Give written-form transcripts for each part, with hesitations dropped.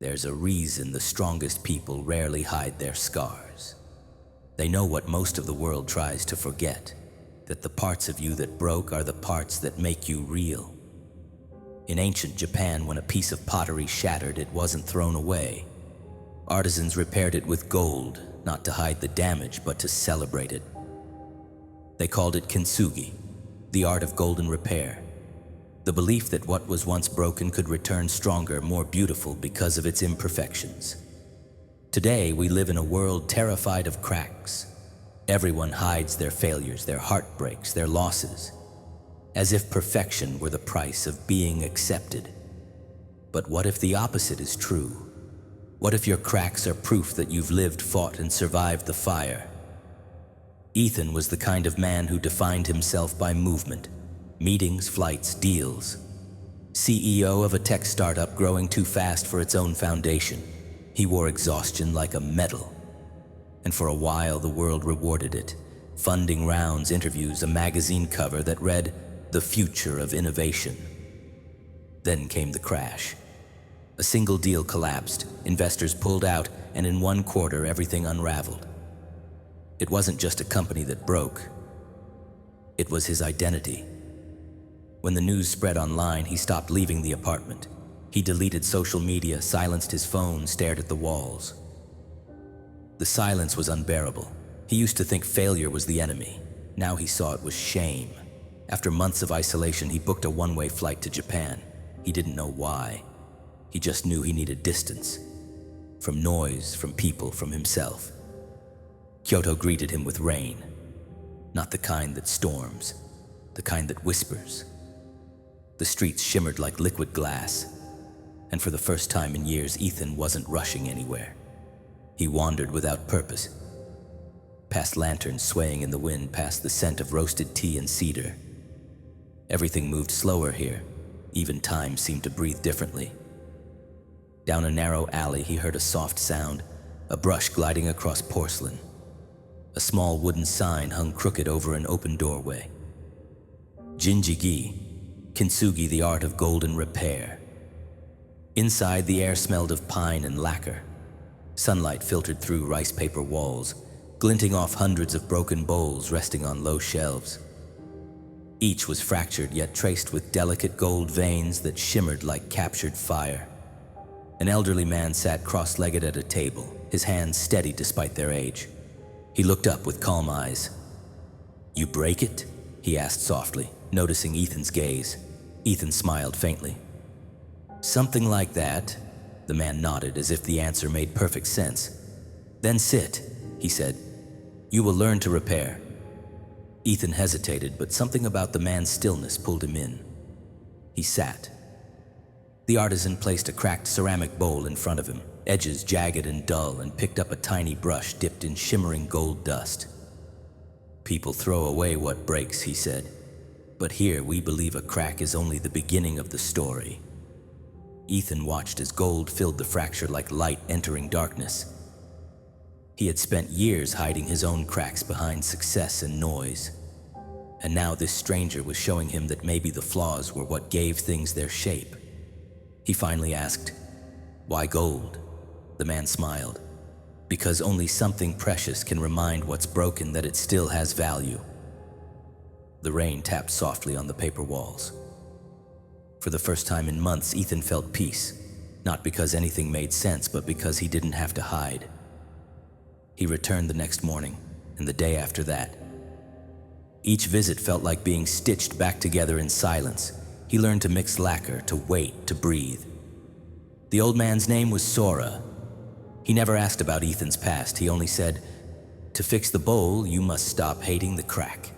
There's a reason the strongest people rarely hide their scars. They know what most of the world tries to forget, that the parts of you that broke are the parts that make you real. In ancient Japan, when a piece of pottery shattered, it wasn't thrown away. Artisans repaired it with gold, not to hide the damage, but to celebrate it. They called it Kintsugi, the art of golden repair. The belief that what was once broken could return stronger, more beautiful because of its imperfections. Today, we live in a world terrified of cracks. Everyone hides their failures, their heartbreaks, their losses, as if perfection were the price of being accepted. But what if the opposite is true? What if your cracks are proof that you've lived, fought, and survived the fire? Ethan was the kind of man who defined himself by movement. Meetings, flights, deals. CEO of a tech startup growing too fast for its own foundation. He wore exhaustion like a medal. And for a while, the world rewarded it. Funding rounds, interviews, a magazine cover that read, "The Future of Innovation." Then came the crash. A single deal collapsed, investors pulled out, and in 1 quarter, everything unraveled. It wasn't just a company that broke. It was his identity. When the news spread online, he stopped leaving the apartment. He deleted social media, silenced his phone, stared at the walls. The silence was unbearable. He used to think failure was the enemy. Now he saw it was shame. After months of isolation, he booked a one-way flight to Japan. He didn't know why. He just knew he needed distance. From noise, from people, from himself. Kyoto greeted him with rain. Not the kind that storms, the kind that whispers. The streets shimmered like liquid glass, and for the first time in years, Ethan wasn't rushing anywhere. He wandered without purpose, past lanterns swaying in the wind, past the scent of roasted tea and cedar. Everything moved slower here. Even time seemed to breathe differently. Down a narrow alley, he heard a soft sound, a brush gliding across porcelain. A small wooden sign hung crooked over an open doorway. Jinji-gi, Kintsugi, the art of golden repair. Inside, the air smelled of pine and lacquer. Sunlight filtered through rice paper walls, glinting off hundreds of broken bowls resting on low shelves. Each was fractured, yet traced with delicate gold veins that shimmered like captured fire. An elderly man sat cross-legged at a table, his hands steady despite their age. He looked up with calm eyes. "You break it?" he asked softly, noticing Ethan's gaze. Ethan smiled faintly. "Something like that." The man nodded as if the answer made perfect sense. "Then sit," he said. "You will learn to repair." Ethan hesitated, but something about the man's stillness pulled him in. He sat. The artisan placed a cracked ceramic bowl in front of him, edges jagged and dull, and picked up a tiny brush dipped in shimmering gold dust. "People throw away what breaks," he said. "But here we believe a crack is only the beginning of the story." Ethan watched as gold filled the fracture like light entering darkness. He had spent years hiding his own cracks behind success and noise. And now this stranger was showing him that maybe the flaws were what gave things their shape. He finally asked, "Why gold?" The man smiled. "Because only something precious can remind what's broken that it still has value." The rain tapped softly on the paper walls. For the first time in months, Ethan felt peace, not because anything made sense, but because he didn't have to hide. He returned the next morning, and the day after that. Each visit felt like being stitched back together in silence. He learned to mix lacquer, to wait, to breathe. The old man's name was Sora. He never asked about Ethan's past. He only said, "To fix the bowl, you must stop hating the crack."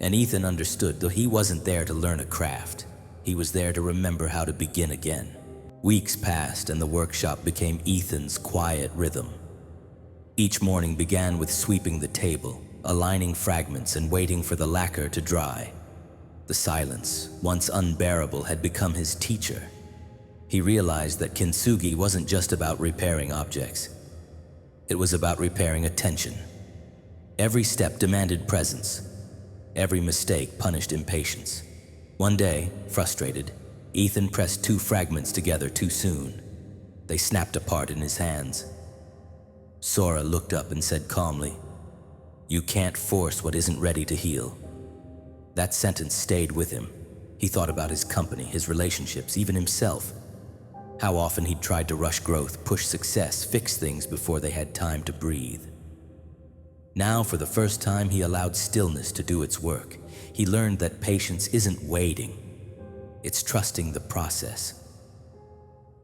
And Ethan understood, though he wasn't there to learn a craft. He was there to remember how to begin again. Weeks passed, and the workshop became Ethan's quiet rhythm. Each morning began with sweeping the table, aligning fragments, and waiting for the lacquer to dry. The silence, once unbearable, had become his teacher. He realized that Kintsugi wasn't just about repairing objects. It was about repairing attention. Every step demanded presence. Every mistake punished impatience. One day, frustrated, Ethan pressed 2 fragments together too soon. They snapped apart in his hands. Sora looked up and said calmly, "You can't force what isn't ready to heal." That sentence stayed with him. He thought about his company, his relationships, even himself. How often he'd tried to rush growth, push success, fix things before they had time to breathe. Now, for the first time, he allowed stillness to do its work. He learned that patience isn't waiting. It's trusting the process.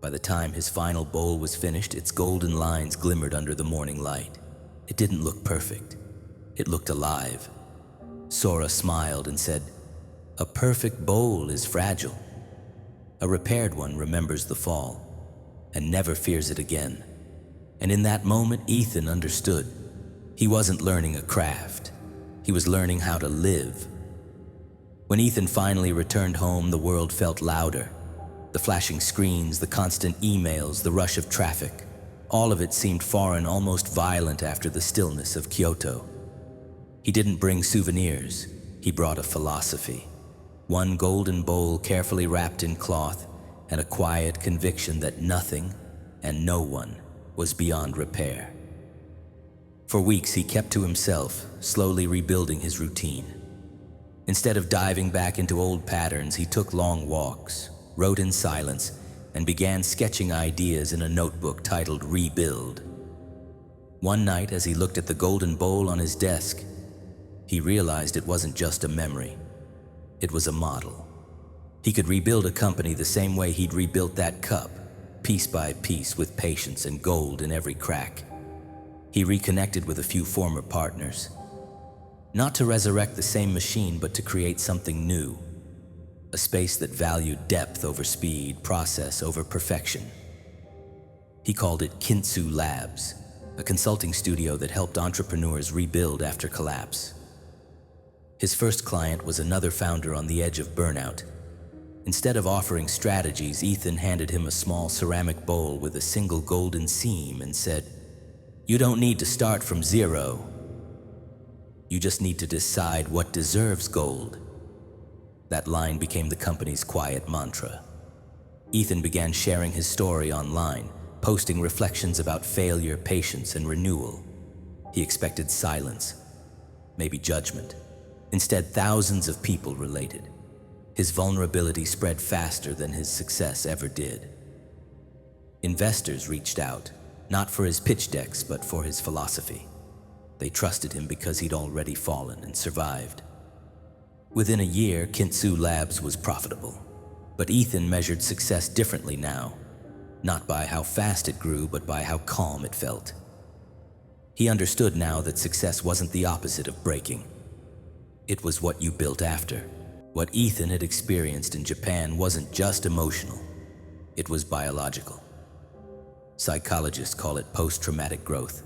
By the time his final bowl was finished, its golden lines glimmered under the morning light. It didn't look perfect. It looked alive. Sora smiled and said, "A perfect bowl is fragile. A repaired one remembers the fall and never fears it again." And in that moment, Ethan understood. He wasn't learning a craft. He was learning how to live. When Ethan finally returned home, the world felt louder. The flashing screens, the constant emails, the rush of traffic, all of it seemed foreign, almost violent after the stillness of Kyoto. He didn't bring souvenirs. He brought a philosophy. One golden bowl carefully wrapped in cloth, and a quiet conviction that nothing and no one was beyond repair. For weeks he kept to himself, slowly rebuilding his routine. Instead of diving back into old patterns, he took long walks, wrote in silence, and began sketching ideas in a notebook titled Rebuild. One night, as he looked at the golden bowl on his desk, he realized it wasn't just a memory. It was a model. He could rebuild a company the same way he'd rebuilt that cup, piece by piece, with patience and gold in every crack. He reconnected with a few former partners. Not to resurrect the same machine, but to create something new. A space that valued depth over speed, process over perfection. He called it Kintsugi Labs, a consulting studio that helped entrepreneurs rebuild after collapse. His first client was another founder on the edge of burnout. Instead of offering strategies, Ethan handed him a small ceramic bowl with a single golden seam and said, "You don't need to start from zero. You just need to decide what deserves gold." That line became the company's quiet mantra. Ethan began sharing his story online, posting reflections about failure, patience, and renewal. He expected silence, maybe judgment. Instead, thousands of people related. His vulnerability spread faster than his success ever did. Investors reached out, not for his pitch decks, but for his philosophy. They trusted him because he'd already fallen and survived. Within a year, Kintsugi Labs was profitable. But Ethan measured success differently now, not by how fast it grew, but by how calm it felt. He understood now that success wasn't the opposite of breaking. It was what you built after. What Ethan had experienced in Japan wasn't just emotional, it was biological. Psychologists call it post-traumatic growth,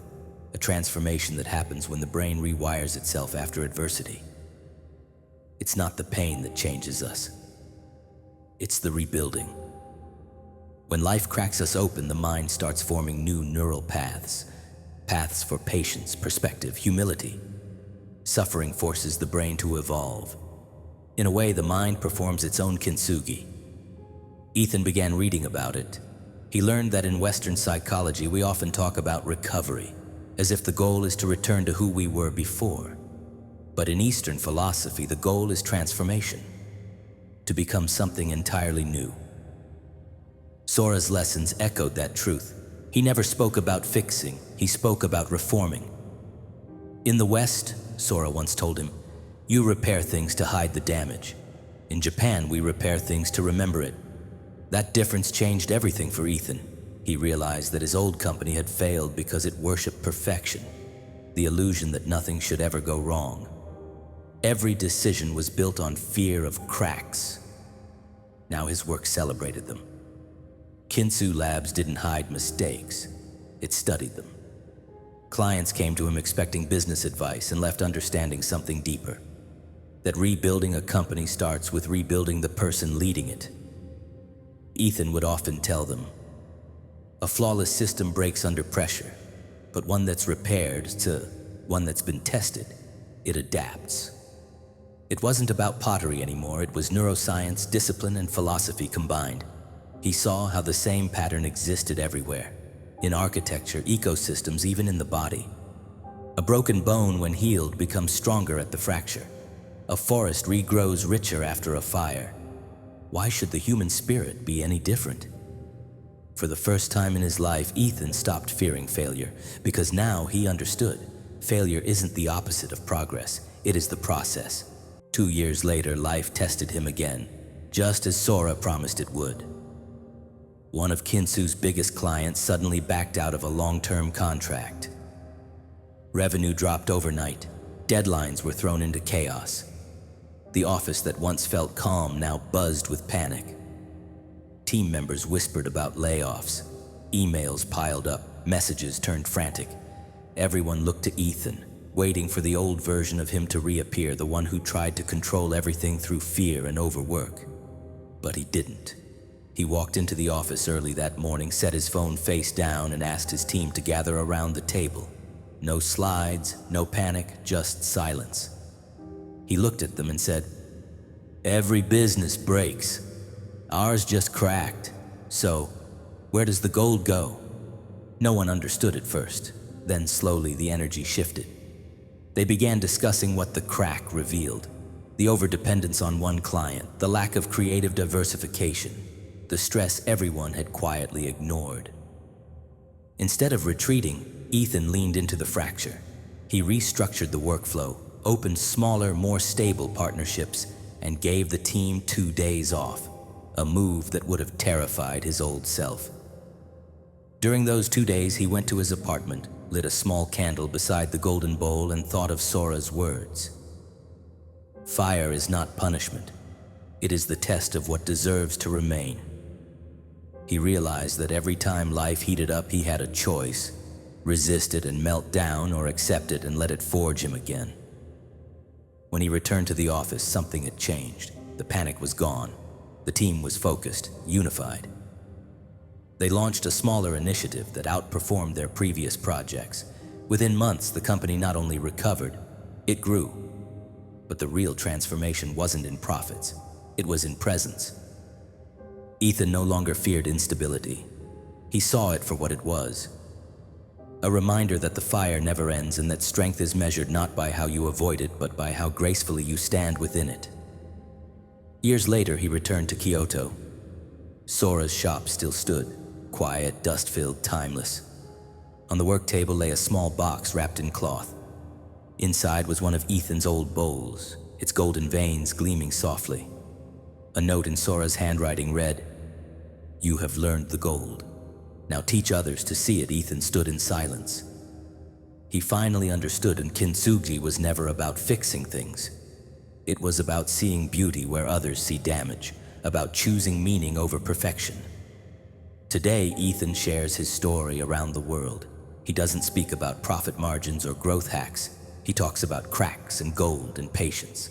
a transformation that happens when the brain rewires itself after adversity. It's not the pain that changes us. It's the rebuilding. When life cracks us open, the mind starts forming new neural paths. Paths for patience, perspective, humility. Suffering forces the brain to evolve. In a way, the mind performs its own kintsugi. Ethan began reading about it. He learned that in Western psychology, we often talk about recovery, as if the goal is to return to who we were before. But in Eastern philosophy, the goal is transformation, to become something entirely new. Sora's lessons echoed that truth. He never spoke about fixing, he spoke about reforming. In the West, Sora once told him, you repair things to hide the damage. In Japan, we repair things to remember it. That difference changed everything for Ethan. He realized that his old company had failed because it worshipped perfection, the illusion that nothing should ever go wrong. Every decision was built on fear of cracks. Now his work celebrated them. Kintsugi Labs didn't hide mistakes, it studied them. Clients came to him expecting business advice and left understanding something deeper. That rebuilding a company starts with rebuilding the person leading it. Ethan would often tell them, a flawless system breaks under pressure, but one that's repaired to one that's been tested, it adapts. It wasn't about pottery anymore, it was neuroscience, discipline, and philosophy combined. He saw how the same pattern existed everywhere, in architecture, ecosystems, even in the body. A broken bone, when healed, becomes stronger at the fracture. A forest regrows richer after a fire. Why should the human spirit be any different? For the first time in his life, Ethan stopped fearing failure, because now he understood. Failure isn't the opposite of progress, it is the process. 2 years later, life tested him again, just as Sora promised it would. One of Kintsugi's biggest clients suddenly backed out of a long-term contract. Revenue dropped overnight. Deadlines were thrown into chaos. The office that once felt calm now buzzed with panic. Team members whispered about layoffs. Emails piled up, messages turned frantic. Everyone looked to Ethan, waiting for the old version of him to reappear, the one who tried to control everything through fear and overwork. But he didn't. He walked into the office early that morning, set his phone face down, and asked his team to gather around the table. No slides, no panic, just silence. He looked at them and said, "Every business breaks. Ours just cracked. So, where does the gold go?" No one understood at first. Then slowly the energy shifted. They began discussing what the crack revealed. The overdependence on one client, the lack of creative diversification, the stress everyone had quietly ignored. Instead of retreating, Ethan leaned into the fracture. He restructured the workflow, opened smaller, more stable partnerships, and gave the team 2 days off, a move that would have terrified his old self. During those 2 days, he went to his apartment, lit a small candle beside the golden bowl, and thought of Sora's words. Fire is not punishment. It is the test of what deserves to remain. He realized that every time life heated up, he had a choice: resist it and melt down, or accept it and let it forge him again. When he returned to the office, something had changed. The panic was gone. The team was focused, unified. They launched a smaller initiative that outperformed their previous projects. Within months, the company not only recovered, it grew. But the real transformation wasn't in profits, it was in presence. Ethan no longer feared instability. He saw it for what it was. A reminder that the fire never ends, and that strength is measured not by how you avoid it, but by how gracefully you stand within it. Years later, he returned to Kyoto. Sora's shop still stood, quiet, dust-filled, timeless. On the work table lay a small box wrapped in cloth. Inside was one of Ethan's old bowls, its golden veins gleaming softly. A note in Sora's handwriting read, "You have learned the gold. Now teach others to see it." Ethan stood in silence. He finally understood, and Kintsugi was never about fixing things. It was about seeing beauty where others see damage, about choosing meaning over perfection. Today, Ethan shares his story around the world. He doesn't speak about profit margins or growth hacks. He talks about cracks and gold and patience.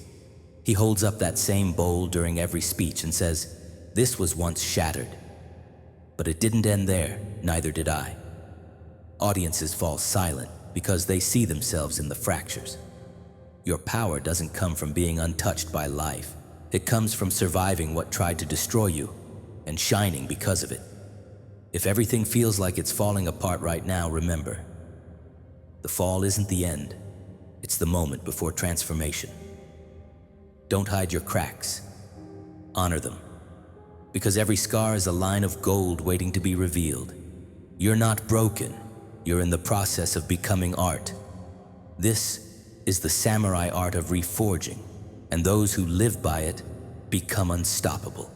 He holds up that same bowl during every speech and says, "This was once shattered. But it didn't end there, neither did I." Audiences fall silent because they see themselves in the fractures. Your power doesn't come from being untouched by life. It comes from surviving what tried to destroy you and shining because of it. If everything feels like it's falling apart right now, remember, the fall isn't the end. It's the moment before transformation. Don't hide your cracks. Honor them. Because every scar is a line of gold waiting to be revealed. You're not broken. You're in the process of becoming art. This is the samurai art of reforging, and those who live by it become unstoppable.